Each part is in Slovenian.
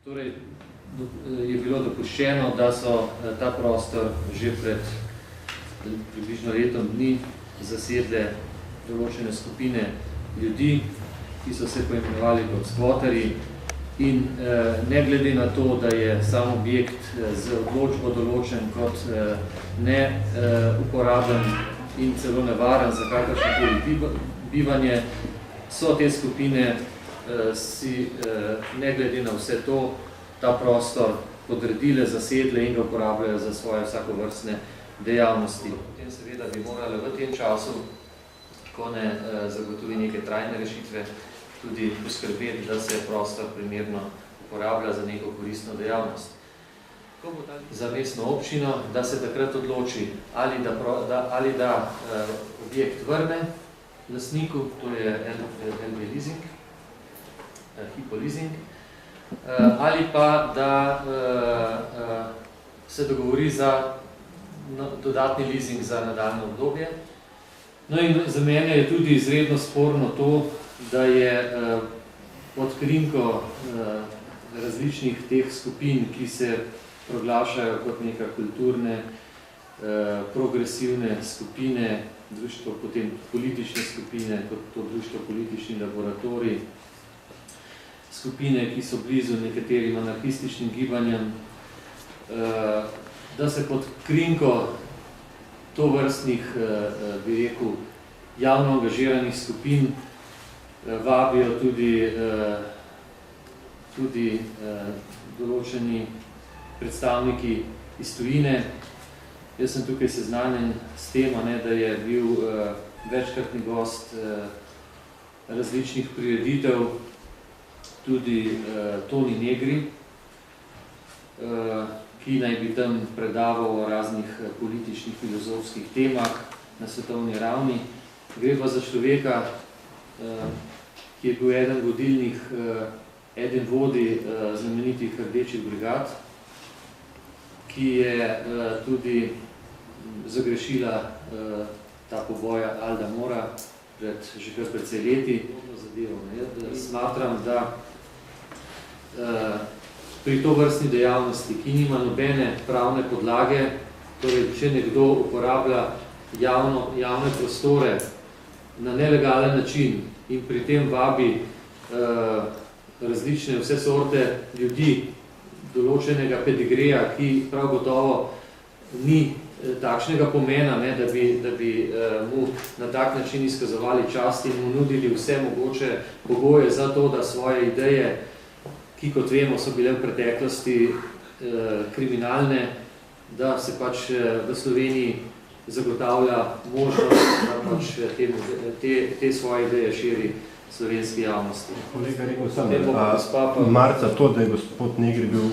Torej, je bilo dopuščeno, da so ta prostor že pred približno letom dni zasedle določene skupine ljudi, ki so se poimenovali kot skvoterji in ne glede na to, da je sam objekt z odločbo določen kot neuporaben in celo nevaren za kakršnokoli bivanje, so te skupine si ne glede na vse to, ta prostor podredile, zasedle in ga uporabljajo za svoje vsakovrstne dejavnosti. Potem seveda bi morali v tem času, ko ne zagotovi neke trajne rešitve, tudi poskrbeti, da se prostor primerno uporablja za neko koristno dejavnost. Za mestno občino, da se takrat odloči, ali da objekt vrne lastniku, to je LB leasing, Hypo leasing, ali pa da se dogovori za dodatni leasing za nadaljno obdobje. No in za mene je tudi izredno sporno to, da je pod krinko različnih teh skupin, ki se proglašajo kot neka kulturne, progresivne skupine, društvo, potem politične skupine, kot to društvo politični laboratorij, skupine, ki so blizu nekaterim anarhističnim gibanjem, da se pod krinko tovrstnih, bi rekel, javno angažiranih skupin vabijo tudi določeni predstavniki iz tujine. Jaz sem tukaj seznanjen s tem, da je bil večkratni gost različnih prireditev tudi Toni Negri, ki naj bi tam predaval o raznih političnih, filozofskih temah na svetovni ravni. Gre pa za človeka, ki je bil eden vodilnih, eden vodi znamenitih rdečih brigad, ki je tudi zagrešila ta poboja Alda Mora že kar precej leti. Smatram, da pri tovrstni dejavnosti, ki nima nobene pravne podlage, torej, če nekdo uporablja javne prostore na nelegalen način in pri tem vabi različne vse sorte ljudi določenega pedigreja, ki prav gotovo ni takšnega pomena, da bi mu na tak način izkazovali čast in mu nudili vse mogoče pogoje za to, da svoje ideje, ki kot vemo so bile v preteklosti kriminalne, da se pač v Sloveniji zagotavlja možnost, da pač te svoje ideje širi slovenski javnosti. Kolega, rekel sem, marca to, da je gospod Negri bil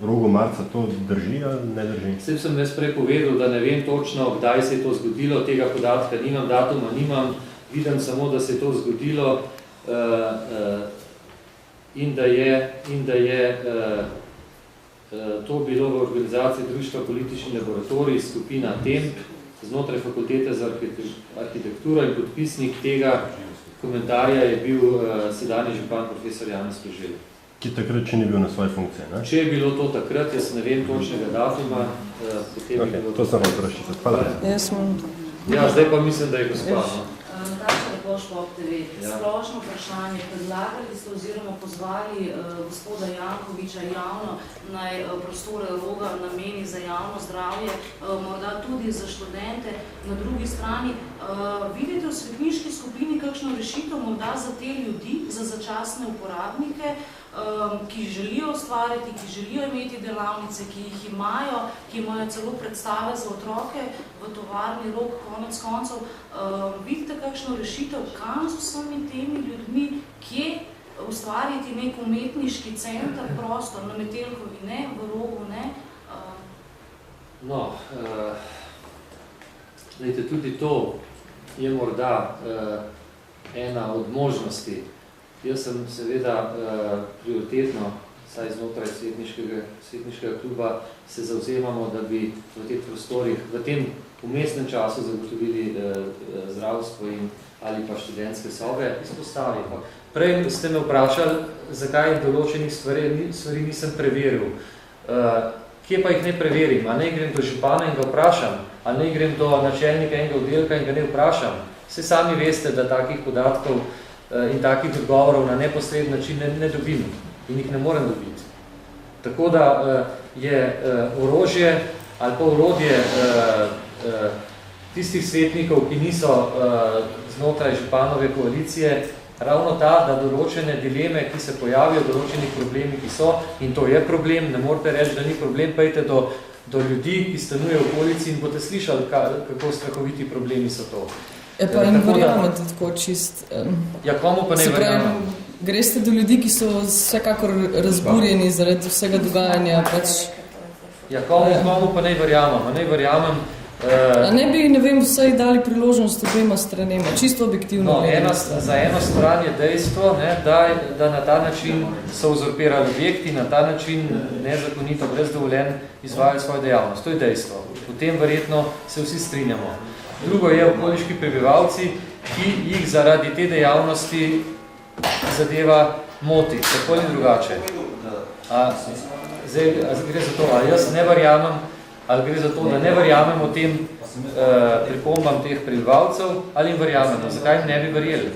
v rogu marca, to drži ali ne drži? Vsem sem jaz prej povedal, da ne vem točno, kdaj se je to zgodilo, tega podatka nimam, datuma nimam, vidim samo, da se je to zgodilo in da je to bilo v organizaciji Društva politični laboratorij, skupina TEMP, znotraj Fakultete za arhitekturo in podpisnik tega komentarja je bil sedanji župan profesor Janez Koželj. Ki takrat še ni bil na svoji funkciji, ne? Če je bilo to takrat, jaz ne vem točnega datuma, potem je bilo to samo vprašati. Hvala. Ja, zdaj pa mislim, da je gospa. Nataša Repoš, POP TV. Splošno vprašanje. Predlagali ste oziroma pozvali gospoda Jankoviča javno naj prostore Roga nameni za javno zdravje, morda tudi za študente. Na drugi strani, vidite v svetniški skupini kakšno rešitev morda za te ljudi, za začasne uporabnike, ki želijo ustvariti, ki želijo imeti delavnice, ki jih imajo, ki imajo celo predstave za otroke v tovarni Rog, konec koncev. Vidite kakšno rešitev, kam z vsemi temi ljudmi, kje ustvariti nek umetniški center, prostor, na Metelkovi ne, v Rogu ne? No, tudi to je morda ena od možnosti. Jaz sem seveda prioritetno saj znotraj svetniškega kluba se zavzemamo, da bi v teh prostorih v tem vmesnem času zagotovili zdravstvo in ali pa študentske sobe izpostavili. Prej ste me vprašali, zakaj določenih stvari nisem preveril. Kje pa jih ne preverim? A ne grem do župana in ga vprašam? A ne grem do načelnika enega oddelka in ga ne vprašam? Vse sami veste, da takih podatkov in takih odgovorov na neposreden način ne dobim in jih ne morem dobiti. Tako da je orožje ali pa orodje tistih svetnikov, ki niso znotraj županove koalicije, ravno ta, da določene dileme, ki se pojavijo, določeni problemi, ki so, in to je problem, ne morete reči, da ni problem, pejte do ljudi, ki stanujejo v okolici in boste slišali, kako strahoviti problemi so to. Pa in verjamete tako čist. Ja, komu pa ne verjamem? Greste do ljudi, ki so vsekakor razburjeni zaradi vsega dogajanja. Ja, komu pa ne verjamem? Ne verjamem. A ne bi, ne vem, vsaj dali priložnost obema stranema, čisto objektivno. Za eno stran je dejstvo, da na ta način so uzurpirali objekti, na ta način nezakonito, brez dovoljenj izvajajo svojo dejavnost. To je dejstvo. Potem verjetno se vsi strinjamo. Drugo je okoliški prebivalci, ki jih zaradi te dejavnosti zadeva moti, tako ali drugače. Zdaj gre za to, ali jaz ne verjamem, ali gre za to, da ne verjamemo tem pripombam teh prebivalcev, ali jim verjamemo, zakaj jim ne bi verjeli.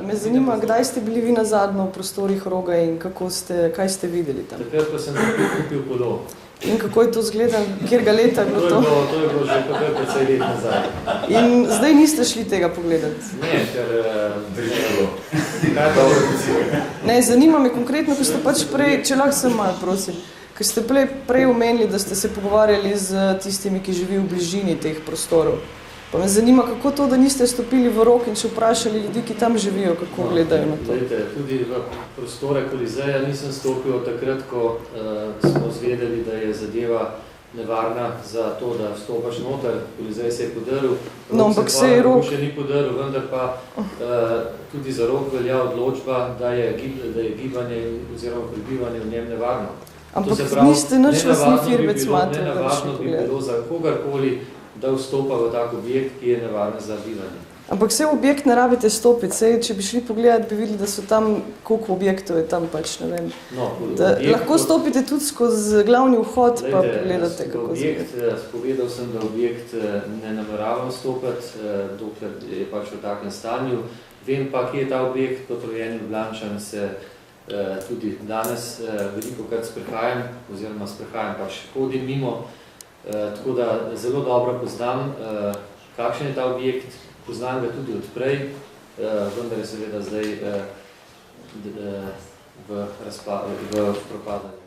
Me zanima, kdaj ste bili vi nazadnje v prostorih Roga in kaj ste videli tam? Takrat, ko sem kupil kolo. In kako je to zgleda, kjerga leta je bilo to? To je bilo že precej let nazaj. In zdaj niste šli tega pogledati? Ne, Ne, zanima me konkretno, ko ste pač prej, če lahko sem malo, prosim, ko ste prej omenili, da ste se pogovarjali z tistimi, ki živijo v bližini teh prostorov. Pa me zanima, kako to, da niste stopili v Rog in še vprašali ljudi, ki tam živijo, kako gledajo na to. Tudi v prostore Kolizeja nisem stopil takrat, ko smo zvedeli, da je zadeva nevarna za to, da vstopaš noter. Kolizej se je podrl, ampak se je Rog še ni podrl, vendar pa tudi za Rog velja odločba, da je gibanje oziroma prebivanje v njem nevarno. Ampak niste nič vas ni firbec smatrali, da nevarno bi bilo za kogarkoli, da vstopa v tak objekt, ki je nevaren za bivanje. Ampak vse objekt ne rabite stopiti, če bi šli pogledati, bi videli, da so tam, koliko objektov je tam pač, ne vem. Lahko stopite tudi skozi glavni vhod, pa pogledate, kako zgleda. Povedal sem, da objekt ne nameravam stopiti, dokler je pač v takem stanju. Vem pa, kje je ta objekt, kot rojeni Ljubljančan se tudi danes veliko krat sprehajam, oziroma sprehajam pač hodim mimo. Tako da zelo dobro poznam, kakšen je ta objekt, poznam ga tudi odprej, vendar je seveda zdaj v propadanju.